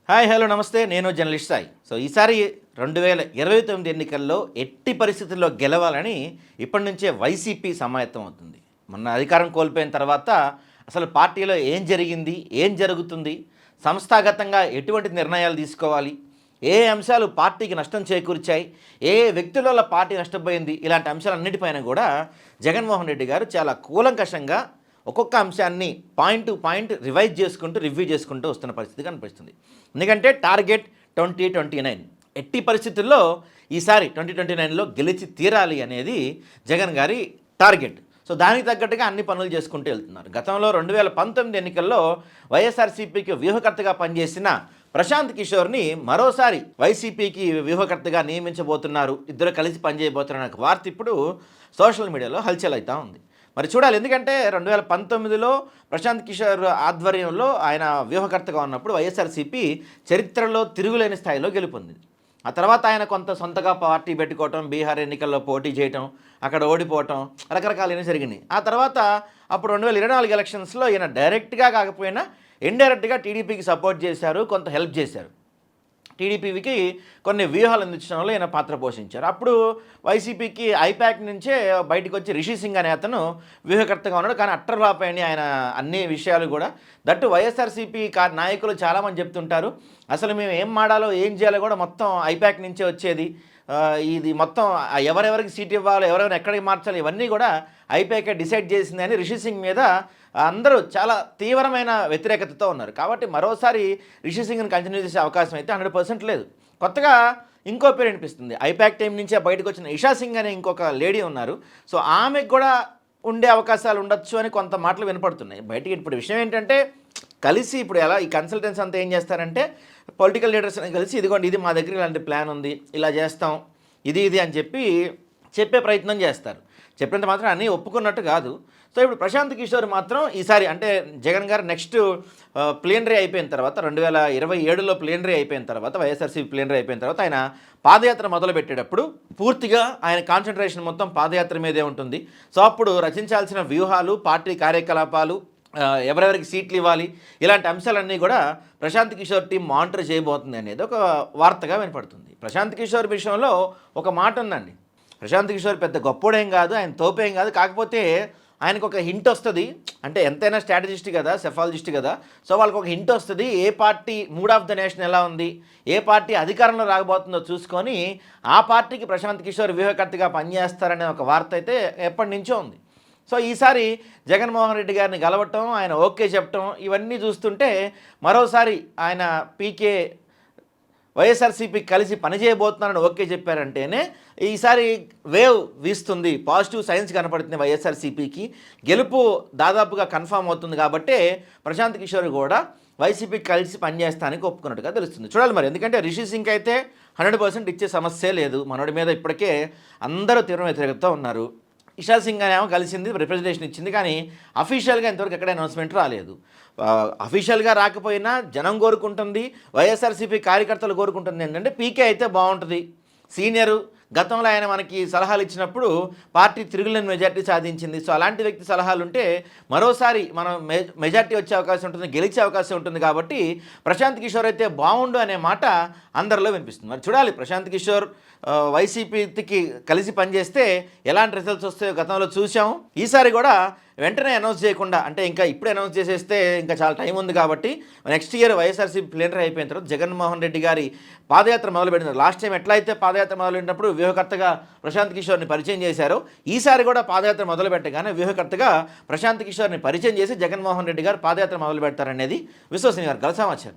Hi hello నమస్తే, నేను journalist Sai. So ఈసారి 2029 ఎన్నికల్లో ఎట్టి పరిస్థితుల్లో గెలవాలని ఇప్పటి నుంచే వైసీపీ సమాయత్తం అవుతుంది. మొన్న అధికారం కోల్పోయిన తర్వాత అసలు పార్టీలో ఏం జరిగింది, ఏం జరుగుతుంది, సంస్థాగతంగా ఎటువంటి నిర్ణయాలు తీసుకోవాలి, ఏ అంశాలు పార్టీకి నష్టం చేకూర్చాయి, ఏ వ్యక్తుల వల్ల పార్టీ నష్టపోయింది, ఇలాంటి అంశాలన్నిటిపైన కూడా జగన్మోహన్ రెడ్డి గారు చాలా కూలంకషంగా ఒక్కొక్క అంశాన్ని పాయింట్ టు పాయింట్ రివ్యూ చేసుకుంటూ వస్తున్న పరిస్థితి కనిపిస్తుంది. ఎందుకంటే టార్గెట్ 2029 ఎట్టి పరిస్థితుల్లో ఈసారి 2029లో గెలిచి తీరాలి అనేది జగన్ గారి టార్గెట్. సో దానికి తగ్గట్టుగా అన్ని పనులు చేసుకుంటూ వెళ్తున్నారు. గతంలో 2019 ఎన్నికల్లో వైఎస్ఆర్సీపీకి వ్యూహకర్తగా పనిచేసిన ప్రశాంత్ కిషోర్ని మరోసారి వైసీపీకి వ్యూహకర్తగా నియమించబోతున్నారు, ఇద్దరు కలిసి పనిచేయబోతున్నారు వార్త ఇప్పుడు సోషల్ మీడియాలో హల్చల్ అవుతూ ఉంది. మరి చూడాలి, ఎందుకంటే 2019లో ప్రశాంత్ కిషోర్ ఆధ్వర్యంలో ఆయన వ్యూహకర్తగా ఉన్నప్పుడు వైఎస్ఆర్సీపీ చరిత్రలో తిరుగులేని స్థాయిలో గెలుపొందింది. ఆ తర్వాత ఆయన కొంత సొంతగా పార్టీ పెట్టుకోవటం, బీహార్ ఎన్నికల్లో పోటీ చేయటం, అక్కడ ఓడిపోవటం, రకరకాలైన జరిగినాయి. ఆ తర్వాత అప్పుడు 2024 ఎలక్షన్స్లో ఈయన డైరెక్ట్గా కాకపోయినా ఇండైరెక్ట్గా టీడీపీకి సపోర్ట్ చేశారు, కొంత హెల్ప్ చేశారు. టీడీపీకి కొన్ని వ్యూహాలు అందించడంలో ఈయన పాత్ర పోషించారు. అప్పుడు వైసీపీకి ఐపాక్ నుంచే బయటకు వచ్చి రిషి సింగ్ అనే అతను వ్యూహకర్తగా ఉన్నాడు. కానీ అట్టర్ ఫ్లాప్ అయినాయి ఆయన అన్ని విషయాలు కూడా. దట్టు వైఎస్ఆర్సీపీ నాయకులు చాలామంది చెప్తుంటారు, అసలు మేము ఏం మాడాలో ఏం చేయాలో కూడా మొత్తం ఐపాక్ నుంచే వచ్చేది, ఇది మొత్తం ఎవరెవరికి సీట్ ఇవ్వాలో, ఎవరెవరు ఎక్కడికి మార్చాలి, ఇవన్నీ కూడా ఐపాకే డిసైడ్ చేసింది అని రిషి సింగ్ మీద అందరూ చాలా తీవ్రమైన వ్యతిరేకతతో ఉన్నారు. కాబట్టి మరోసారి రిషి సింగ్ని కంటిన్యూ చేసే అవకాశం అయితే 100% లేదు. కొత్తగా ఇంకో పేరు అనిపిస్తుంది, ఐపాక్ టైం నుంచే బయటకు వచ్చిన ఇషా సింగ్ అనే ఇంకొక లేడీ ఉన్నారు. సో ఆమెకు కూడా ఉండే అవకాశాలు ఉండొచ్చు అని కొంత మాటలు వినపడుతున్నాయి బయటికి. ఇప్పుడు విషయం ఏంటంటే, కలిసి ఇప్పుడు ఎలా ఈ కన్సల్టెన్స్ అంతా ఏం చేస్తారంటే, పొలిటికల్ లీడర్స్ కలిసి ఇదిగోండి ఇది మా దగ్గర ఇలాంటి ప్లాన్ ఉంది, ఇలా చేస్తాం, ఇది అని చెప్పే ప్రయత్నం చేస్తారు. చెప్పినంత మాత్రం అన్నీ ఒప్పుకున్నట్టు కాదు. సో ఇప్పుడు ప్రశాంత్ కిషోర్ మాత్రం ఈసారి అంటే జగన్ గారు నెక్స్ట్ ప్లీనరీ అయిపోయిన తర్వాత 2027లో ప్లీనరీ అయిపోయిన తర్వాత, వైఎస్ఆర్సీపీ ప్లీనరీ అయిపోయిన తర్వాత ఆయన పాదయాత్ర మొదలుపెట్టేటప్పుడు పూర్తిగా ఆయన కాన్సన్ట్రేషన్ మొత్తం పాదయాత్ర మీదే ఉంటుంది. సో అప్పుడు రచించాల్సిన వ్యూహాలు, పార్టీ కార్యకలాపాలు, ఎవరెవరికి సీట్లు ఇవ్వాలి, ఇలాంటి అంశాలన్నీ కూడా ప్రశాంత్ కిషోర్ టీం మానిటర్ చేయబోతుంది అనేది ఒక వార్తగా వినపడుతుంది. ప్రశాంత్ కిషోర్ విషయంలో ఒక మాట ఉందండి, ప్రశాంత్ కిషోర్ పెద్ద గొప్పోడేం కాదు, ఆయన తోపేం కాదు, కాకపోతే ఆయనకు ఒక హింట్ వస్తుంది. అంటే ఎంతైనా స్ట్రాటజిస్ట్ కదా, సెఫాలజిస్ట్ కదా. సో వాళ్ళకి ఒక హింట్ వస్తుంది, ఏ party mood of the nation ఎలా ఉంది, ఏ పార్టీ అధికారంలో రాకపోతుందో చూసుకొని ఆ పార్టీకి ప్రశాంత్ కిషోర్ వ్యూహకర్తగా పనిచేస్తారనే ఒక వార్త అయితే ఎప్పటి నుంచో ఉంది. సో ఈసారి జగన్మోహన్ రెడ్డి గారిని గెలవటం, ఆయన ఓకే చెప్పటం, ఇవన్నీ చూస్తుంటే మరోసారి ఆయన పీకే వైఎస్ఆర్సీపీ కలిసి పనిచేయబోతున్నారని ఓకే చెప్పారంటేనే ఈసారి వేవ్ వీస్తుంది, పాజిటివ్ సైన్స్ కనపడుతుంది వైఎస్ఆర్సీపీకి, గెలుపు దాదాపుగా కన్ఫామ్ అవుతుంది. కాబట్టి ప్రశాంత్ కిషోర్ కూడా వైసీపీకి కలిసి పనిచేస్తానికి ఒప్పుకున్నట్టుగా తెలుస్తుంది. చూడాలి మరి, ఎందుకంటే రిషి సింగ్ అయితే 100% ఇచ్చే సమస్యే లేదు. మనోడి మీద ఇప్పటికే అందరూ తీవ్ర వ్యతిరేకతతో ఉన్నారు. ఇషా సింగ్ అనేమో కలిసింది, రిప్రజెంటేషన్ ఇచ్చింది, కానీ అఫీషియల్గా ఇంతవరకు ఎక్కడ అనౌన్స్మెంట్ రాలేదు. అఫీషియల్గా రాకపోయినా జనం కోరుకుంటుంది, వైఎస్ఆర్సీపీ కార్యకర్తలు కోరుకుంటుంది ఏంటంటే పీకే అయితే బాగుంటుంది, సీనియరు, గతంలో ఆయన మనకి సలహాలు ఇచ్చినప్పుడు పార్టీ తిరుగులేని మెజార్టీ సాధించింది. సో అలాంటి వ్యక్తి సలహాలు ఉంటే మరోసారి మనం మెజార్టీ వచ్చే అవకాశం ఉంటుంది, గెలిచే అవకాశం ఉంటుంది. కాబట్టి ప్రశాంత్ కిషోర్ అయితే బాగుండు అనే మాట అందరిలో వినిపిస్తుంది. మరి చూడాలి, ప్రశాంత్ కిషోర్ వైసీపీకి కలిసి పనిచేస్తే ఎలాంటి రిజల్ట్స్ వస్తాయో గతంలో చూసాము. ఈసారి కూడా వెంటనే అనౌన్స్ చేయకుండా, అంటే ఇంకా ఇప్పుడు అనౌన్స్ చేసేస్తే ఇంకా చాలా టైం ఉంది కాబట్టి నెక్స్ట్ ఇయర్ వైఎస్ఆర్సీపీ ప్లీనరీ అయిపోయిన తర్వాత జగన్మోహన్ రెడ్డి గారి పాదయాత్ర మొదలుపెట్టినారు. లాస్ట్ టైం ఎట్లయితే పాదయాత్ర మొదలుపెట్టినప్పుడు వ్యూహకర్తగా ప్రశాంత్ కిషోర్ని పరిచయం చేశారు, ఈసారి కూడా పాదయాత్ర మొదలుపెట్టగానే వ్యూహకర్తగా ప్రశాంత్ కిషోర్ని పరిచయం చేసి జగన్మోహన్ రెడ్డి గారు పాదయాత్ర మొదలు పెడతారనేది విశ్వసనీయ వర్గాల సమాచారం.